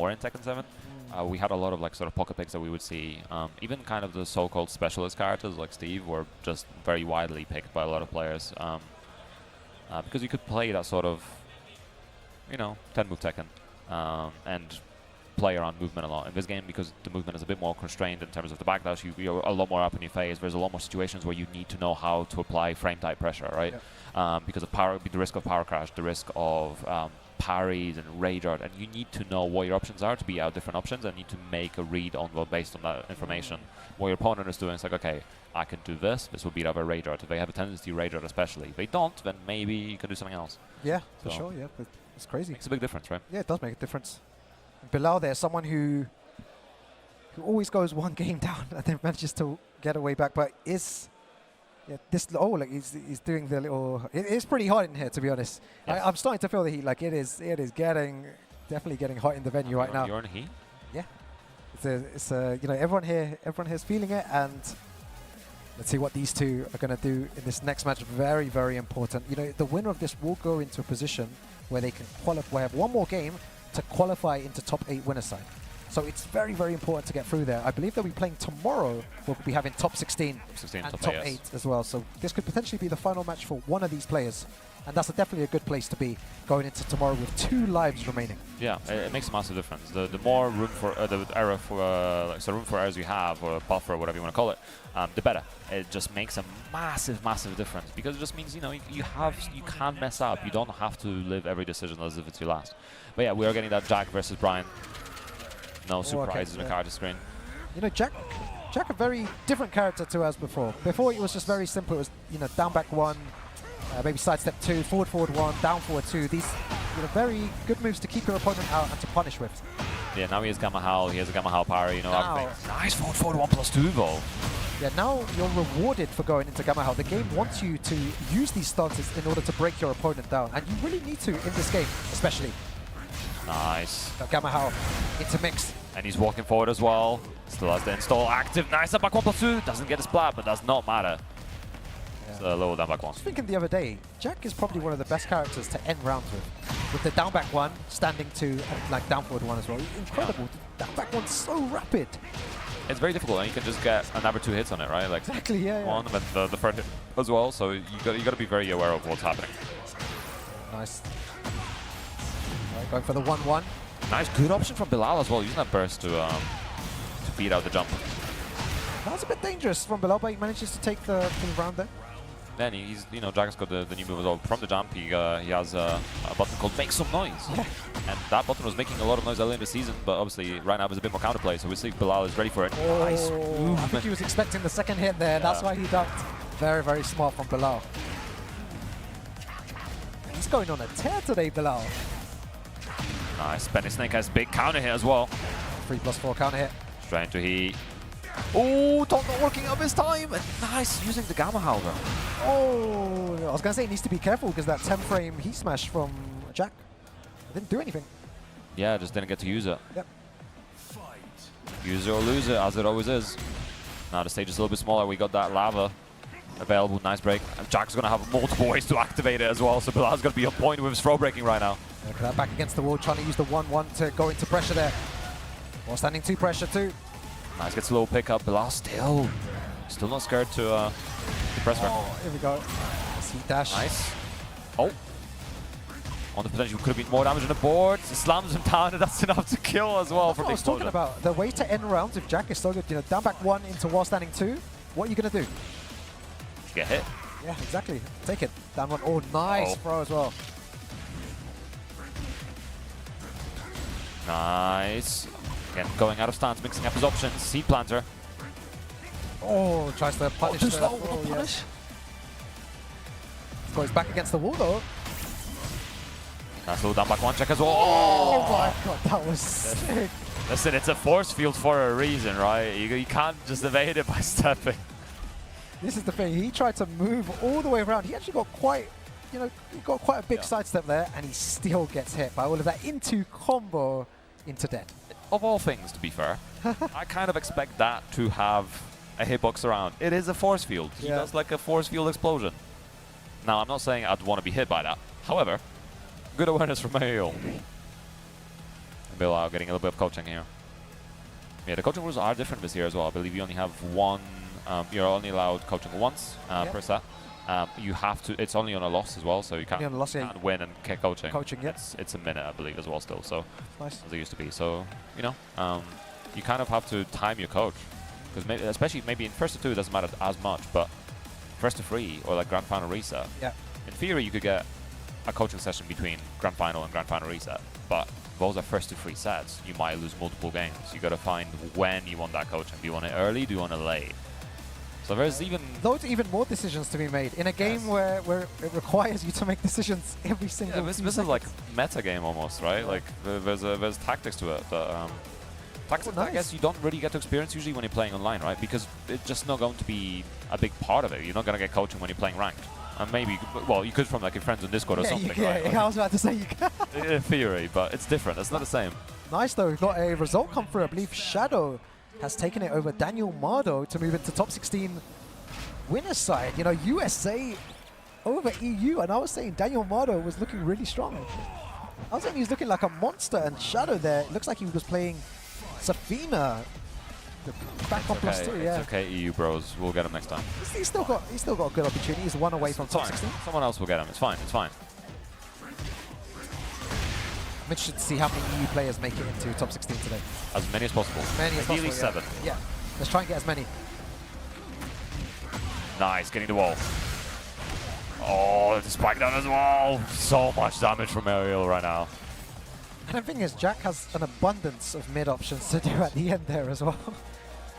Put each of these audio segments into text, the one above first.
more in Tekken 7. We had a lot of like sort of pocket picks that we would see. Even kind of the so-called specialist characters like Steve were just very widely picked by a lot of players because you could play that sort of, 10-move Tekken and play around movement a lot. In this game, because the movement is a bit more constrained in terms of the backdash, you're a lot more up in your face. There's a lot more situations where you need to know how to apply frame-type pressure, right? Yeah. Because of the risk of power crash, the risk of parries and rage art, and you need to know what your options are to be out different options and need to make a read on based on that information. What your opponent is doing is like, okay, I can do this will beat out a rage art. If they have a tendency to rage art especially. If they don't, then maybe you can do something else. Yeah, for sure, yeah. But it's crazy. Makes a big difference, right? Yeah, it does make a difference. Bilal there, someone who always goes one game down and then manages to get away back, but he's doing the little. It's pretty hot in here, to be honest. Yes. I'm starting to feel the heat. Like it is definitely getting hot in the venue right now. You're in heat. Yeah, it's everyone here is feeling it, and let's see what these two are going to do in this next match. Very, very important. The winner of this will go into a position where they can qualify. Have one more game to qualify into top 8 winner side. So it's very, very important to get through there. I believe they'll be playing tomorrow. We'll be having top 16 and top 8 as well. So this could potentially be the final match for one of these players. And that's definitely a good place to be going into tomorrow with 2 lives remaining. Yeah, it makes a massive difference. The more room for room for errors you have, or buffer, whatever you want to call it, the better. It just makes a massive, massive difference because it just means you can't mess up. You don't have to live every decision as if it's your last. But yeah, we are getting that Jack versus Bryan. No surprises in the character screen. Jack a very different character to us before. Before it was just very simple. It was down back 1. Maybe sidestep 2, forward 1, down forward 2. These very good moves to keep your opponent out and to punish with. Yeah, now he has Gamma Howl. He has a Gamma Howl parry. Nice forward 1+2 though. Yeah, now you're rewarded for going into Gamma Howl. The game wants you to use these stances in order to break your opponent down, and you really need to in this game, especially. Nice. Gamma Howl into mix. And he's walking forward as well. Still has the install active. Nice up back 1+2. Doesn't get a splat, but does not matter. It's a low down back 1. I was thinking the other day, Jack is probably one of the best characters to end rounds with. With the down back 1, standing 2, and like down forward 1 as well. Incredible. The down back 1's so rapid. It's very difficult, and you can just get another 2 hits on it, right? Like exactly, yeah. One, and then the third hit as well. So you got to be very aware of what's happening. Nice. Right, going for the 1-1. Nice, good option from Bilal as well, using that burst to beat out the jump. That was a bit dangerous from Bilal, but he manages to take the round there. Then he's, Jack's got the new move as well. From the jump, he has a button called Make Some Noise. Yeah. And that button was making a lot of noise early in the season, but obviously right now there's a bit more counterplay, so we'll see if Bilal is ready for it. Oh, nice movement. I think he was expecting the second hit there. That's why he ducked. Very, very smart from Bilal. He's going on a tear today, Bilal. Nice. Benny Snake has big counter hit as well. 3+4 counter hit. Straight into heat. Oh, Tom not working up his time. And nice, using the Gamma Howl though. Oh, I was going to say he needs to be careful because that 10 frame heat smash from Jack didn't do anything. Yeah, just didn't get to use it. Yep. Use it or lose it, as it always is. Now the stage is a little bit smaller. We got that lava available. Nice break. And Jack's going to have multiple ways to activate it as well, so Bilal's going to be on point with his throw breaking right now. Look at that, back against the wall, trying to use the 1-1 to go into pressure there. Or standing 2 pressure too. Nice, gets a little pickup. Bilal still not scared to press her. Oh, here we go. Heat dash. Nice. Oh. On the potential, could have been more damage on the board. It slams him down, and that's enough to kill as well. That's what I was talking about. The way to end rounds if Jack is so good, down back 1 into wall standing 2. What are you going to do? Get hit. Yeah, exactly. Take it. Down 1. Oh, nice throw as well. Nice. Again, going out of stance, mixing up his options. Seed planter. Oh, tries to punish. Too slow. Punish. Goes back against the wall though. Nice little down back 1 check as well. Oh my god, that was sick. Listen, it's a force field for a reason, right? You can't just evade it by stepping. This is the thing. He tried to move all the way around. He actually got quite, he got quite a big sidestep there, and he still gets hit by all of that into combo into dead. Of all things, to be fair, I kind of expect that to have a hitbox around. It is a force field. He does like a force field explosion. Now, I'm not saying I'd want to be hit by that. However, good awareness from Meo-il. Bilal getting a little bit of coaching here. Yeah, the coaching rules are different this year as well. I believe you only have one. You're only allowed coaching once per set. You have to. It's only on a loss as well, so you can't win and get coaching. It's a minute, I believe, as well still. So nice. As it used to be. So you know, you kind of have to time your coach, because especially maybe in first to two it doesn't matter as much, but first to three or like grand final reset. Yeah. In theory, you could get a coaching session between grand final and grand final reset, but those are first to three sets. You might lose multiple games. You got to find when you want that coaching. Do you want it early? Do you want it late? So there's even more decisions to be made in a game where it requires you to make decisions every single. Yeah, this is like meta game almost, right? Like there's tactics to it. But, tactics, I guess you don't really get to experience usually when you're playing online, right? Because it's just not going to be a big part of it. You're not going to get coaching when you're playing ranked. And maybe, well, you could from like your friends on Discord or something, right? Yeah, I was about to say you can. In theory, but it's different. It's not the same. Nice though. We've got a result come through. I believe Shadow has taken it over Daniel Mardo to move into top 16 winner's side. You know, USA over EU, and I was saying Daniel Mardo was looking really strong. I was saying he was looking like a monster, and Shadow there, it looks like he was playing Safina. Back on +2, yeah. It's okay, EU bros. We'll get him next time. He's still got a good opportunity. He's one away from top 16. Someone else will get him. It's fine. It's fine. I'm interested to see how many EU players make it into top 16 today. As many as possible. Ideally 7. Yeah. Let's try and get as many. Nice, getting the wall. Oh, the spike down as well. So much damage from Meo-il right now. And the thing is, Jack has an abundance of mid options to do at the end there as well.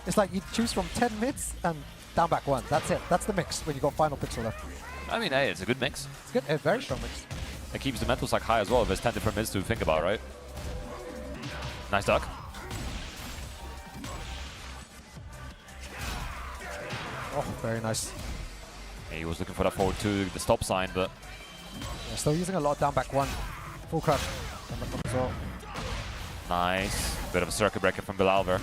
It's like you choose from 10 mids and down back 1. That's it. That's the mix when you got final pixel left. I mean, hey, it's a good mix. It's good. A very strong mix. It keeps the mental stack high as well. There's 10 different mids to think about, right? Nice duck. Oh, very nice. He was looking for that forward to the stop sign, but... Yeah, still using a lot of down back 1. Full crush. Down back 1 as well. Nice. Bit of a circuit breaker from Bilal there.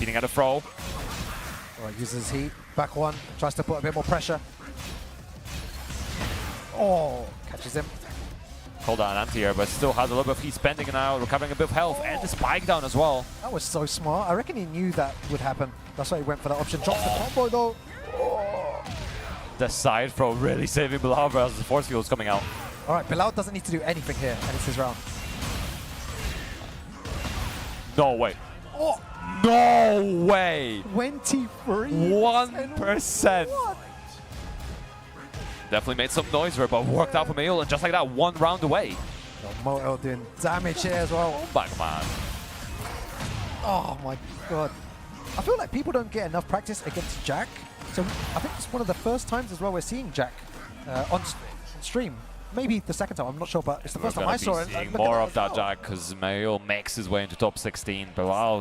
Beating at a throw. Alright, uses heat. Back 1. Tries to put a bit more pressure. Oh, catches him. Cold down anti-air, but still has a little bit of heat spending now, recovering a bit of health, and the spike down as well. That was so smart. I reckon he knew that would happen. That's why he went for that option. Drops the combo though. Oh. The side throw really saving Bilal as the force field is coming out. Alright, Bilal doesn't need to do anything here, and it's his round. No way. Oh. No way. 23. 1%. What? Definitely made some noise there, but worked out for Meo-il, and just like that, 1 round away. Meo-il doing damage here as well. Oh my man. Oh my god. I feel like people don't get enough practice against Jack. So I think it's one of the first times as well we're seeing Jack on stream. Maybe the second time, I'm not sure, but it's the first time I saw it. Seeing more of that Jack, because Meo-il makes his way into top 16. Bilal